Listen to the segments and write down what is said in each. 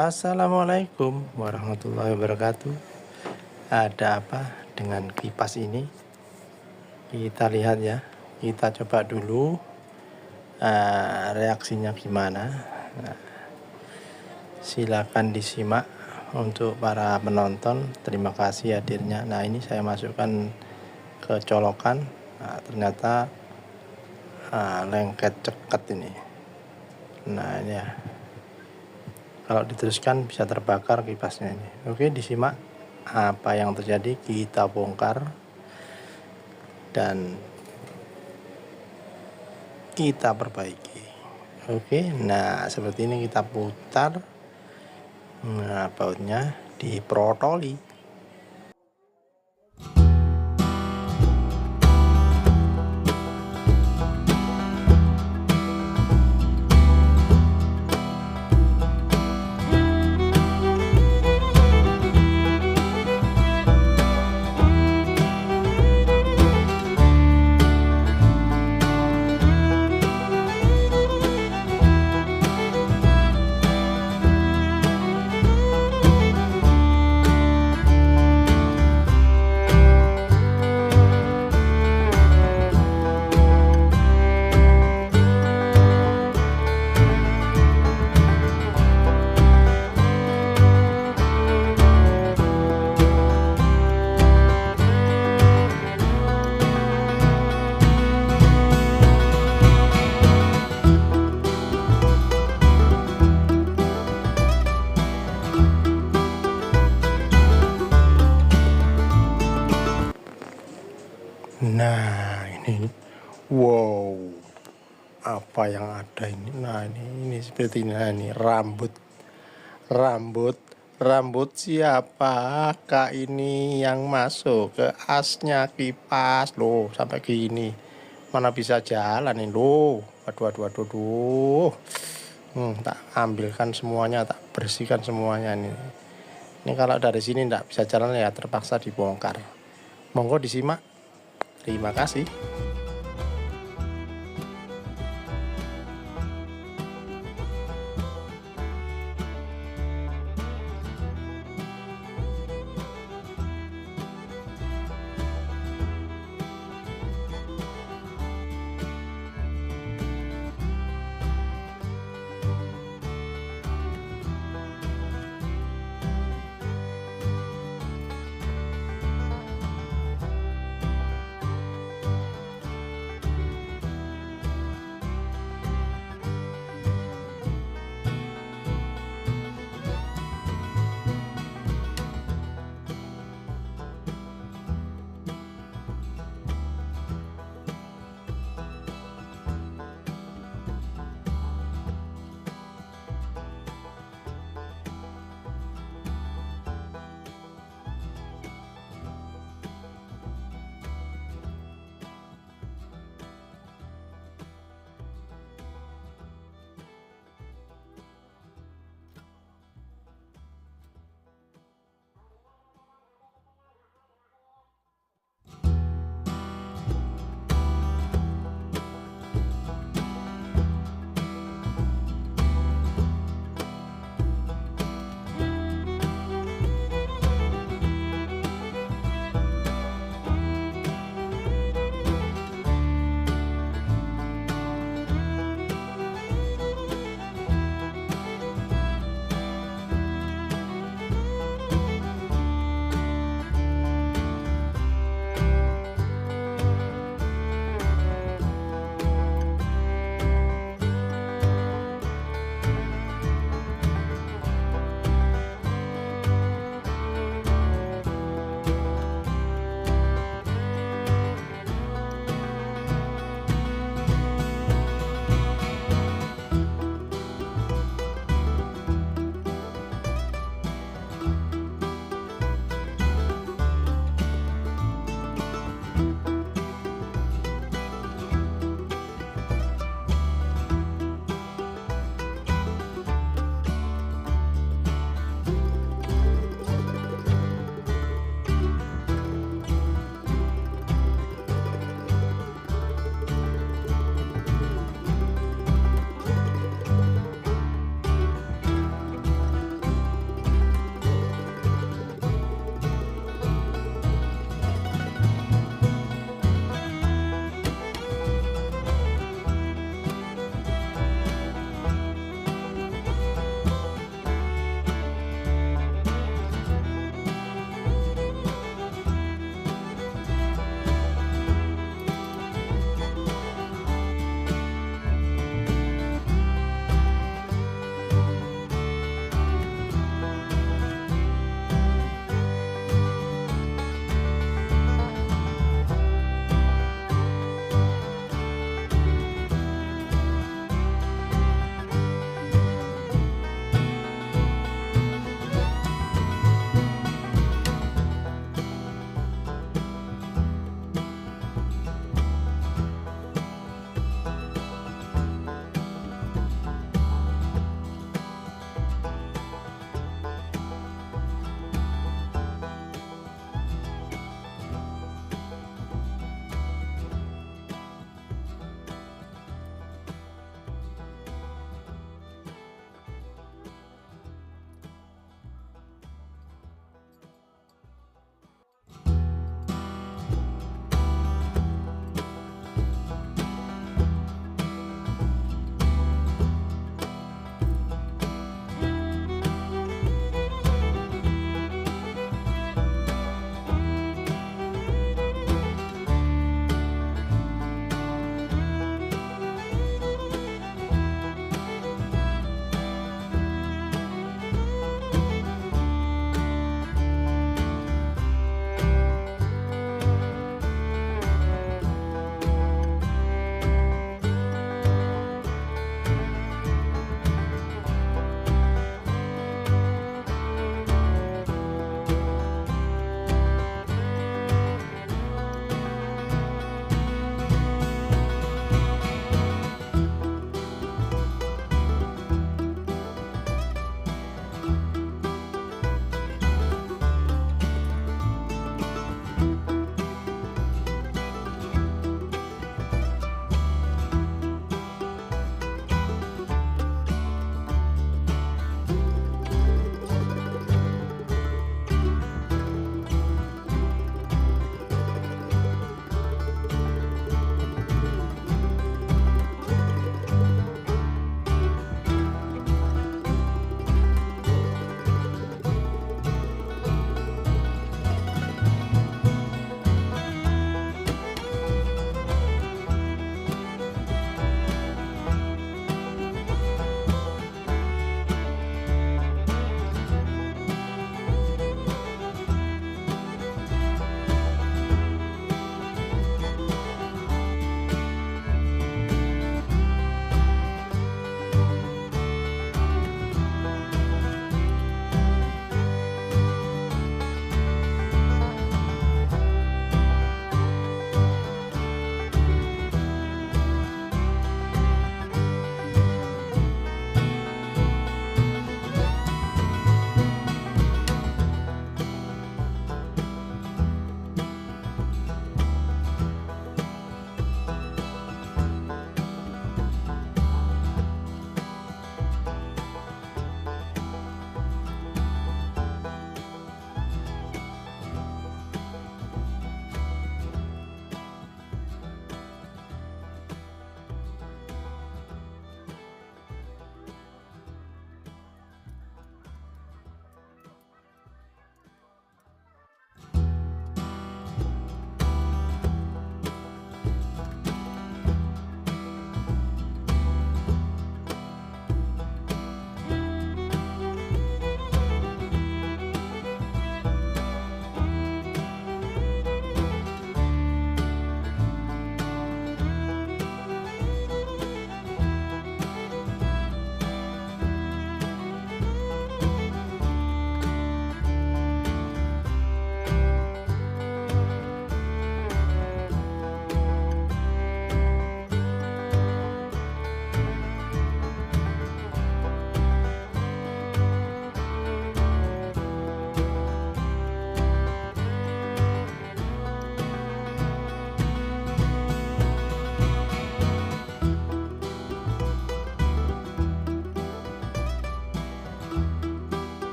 Assalamualaikum warahmatullahi wabarakatuh. Ada apa dengan kipas ini? Kita lihat ya. Kita coba dulu reaksinya gimana. Nah, silakan disimak untuk para penonton. Terima kasih hadirnya. Nah, ini saya masukkan ke colokan. Nah, ternyata lengket cekat ini. Nah, ini ya. Kalau diteruskan bisa terbakar kipasnya ini. Oke, disimak apa yang terjadi, kita bongkar dan kita perbaiki. Oke, nah seperti ini kita putar. Nah, bautnya diprotoli. Nah, ini wow, apa yang ada ini? Nah, ini seperti ini rambut siapakah ini yang masuk ke asnya kipas loh, sampai gini. Mana bisa jalan ini loh. Waduh. Tak ambilkan semuanya, tak bersihkan semuanya ini. Ini kalau dari sini tidak bisa jalan ya, terpaksa dibongkar. Monggo disimak. Terima kasih.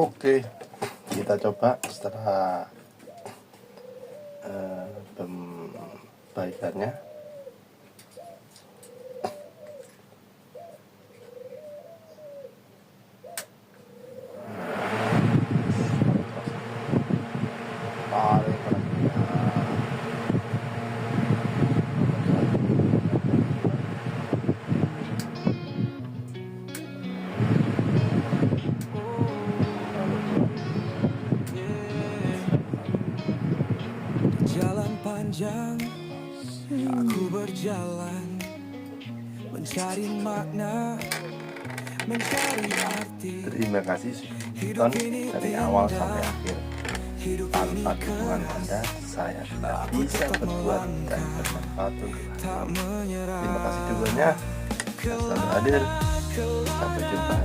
Oke, kita coba setelah pembaikannya. Jalan panjang aku berjalan, mencari makna, mencari arti. Terima kasih sudah nonton dari awal sampai akhir. Tanpa dukungan Anda, saya tidak bisa berbuat dan bermanfaat untuk Anda. Terima kasih dukungannya. Selalu hadir. Sampai jumpa